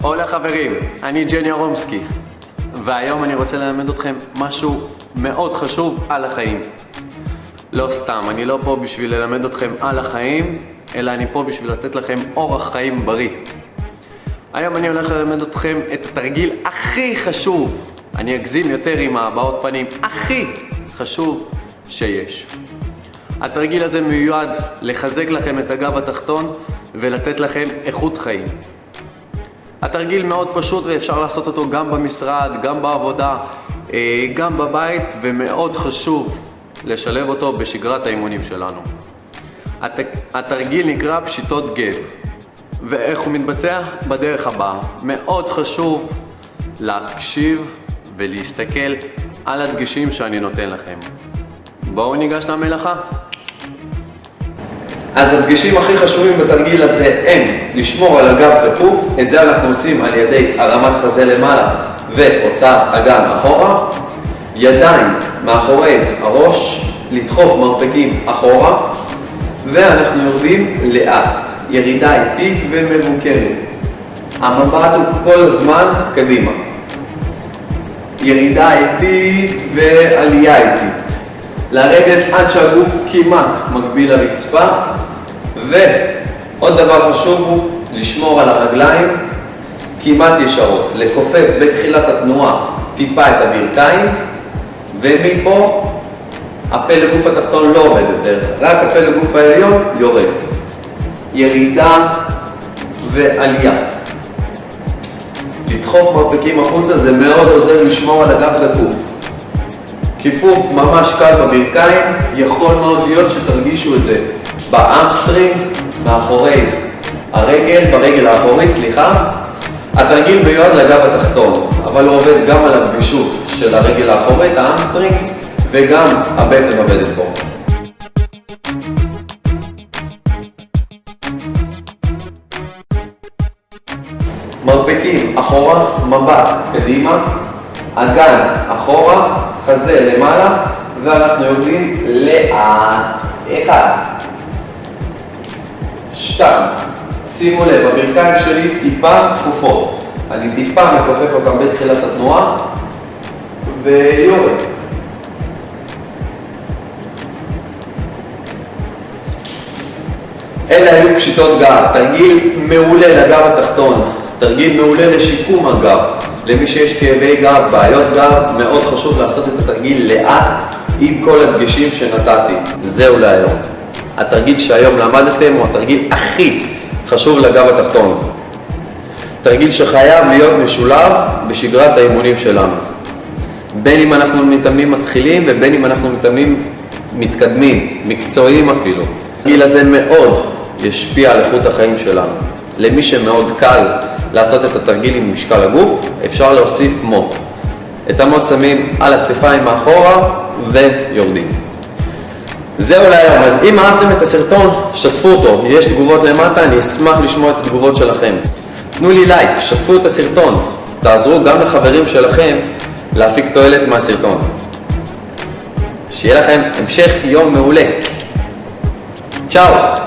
הולה חברים, אני ג'ני ארומסקי, והיום אני רוצה ללמד אתכם משהו מאוד חשוב על החיים. לא סתם, אני לא פה בשביל ללמד אתכם על החיים, אלא אני פה בשביל לתת לכם אורח חיים בריא. היום אני הולך ללמד אתכם את התרגיל הכי חשוב, אני אגזים יותר עם הבעות פנים, הכי חשוב שיש. התרגיל הזה מיועד לחזק לכם את הגב התחתון ולתת לכם איכות חיים. התרגיל מאוד פשוט ואפשר לעשות אותו גם במשרד, גם בעבודה, גם בבית, ומאוד חשוב לשלב אותו בשגרת האימונים שלנו. התרגיל נקרא פשיטות גב, ואיך הוא מתבצע? בדרך הבאה. מאוד חשוב להקשיב ולהסתכל על הדגשים שאני נותן לכם. בואו ניגש למלאכה. אז הדגשים הכי חשובים בתרגיל הזה הם לשמור על הגב זקוף, את זה אנחנו עושים על ידי הרמת חזה למעלה והוצאת אגן אחורה, ידיים מאחורי הראש, לדחוף מרפקים אחורה, ואנחנו יורדים לאט, ירידה איטית ומבוקרת. המבט הוא כל הזמן קדימה. ירידה איטית ועלייה איטית. לרדת עד שהגוף כמעט מקביל לרצפה, ועוד דבר חשוב הוא לשמור על הרגליים כמעט ישרות, לכופף בתחילת התנועה טיפה את הברכיים, ומפה הפה לגוף התחתון לא עובד יותר, רק הפה לגוף העליון יורד. ירידה ועלייה. לדחוף מרפקים החוצה זה מאוד עוזר לשמור על הגב זקוף. כיפוף ממש קל בברכיים, יכול מאוד להיות שתרגישו את זה באמסטרינג, מאחורי הרגל, ברגל האחורית, התרגיל מיועד לגב התחתון, אבל הוא עובד גם על הגמישות של הרגל האחורית, האמסטרינג, וגם הבטן עובדת בו. מרפקים אחורה, מבט קדימה, אגן אחורה, חזה למעלה, ואנחנו יורדים לאט. 1, 2, שימו לב, הברכיים שלי טיפה כפופות. אני טיפה מכופף אותם בתחילת התנועה, ויורד. אלה היו פשיטות גב, תרגיל מעולה לגב התחתון, תרגיל מעולה לשיקום הגב. למי שיש כאבי גב, בעיות גב, מאוד חשוב לעשות את התרגיל לאט עם כל הדגשים שנתתי. זהו להיום. התרגיל שהיום למדתם הוא התרגיל הכי חשוב לגב התחתון. תרגיל שחייב להיות משולב בשגרת האימונים שלנו. בין אם אנחנו מתאמנים מתחילים ובין אם אנחנו מתאמנים מתקדמים, מקצועיים אפילו. התרגיל הזה מאוד ישפיע על איכות החיים שלנו. למי שמאוד קל לעשות את התרגיל עם משקל הגוף, אפשר להוסיף מוט. את המוט שמים על הכתפיים מאחורה ויורדים. זהו להיום, אז אם אהבתם את הסרטון, שתפו אותו, יש תגובות למטה, אני אשמח לשמוע את התגובות שלכם. תנו לי לייק, שתפו את הסרטון, תעזרו גם לחברים שלכם להפיק תועלת מהסרטון. שיהיה לכם המשך יום מעולה. צ'או!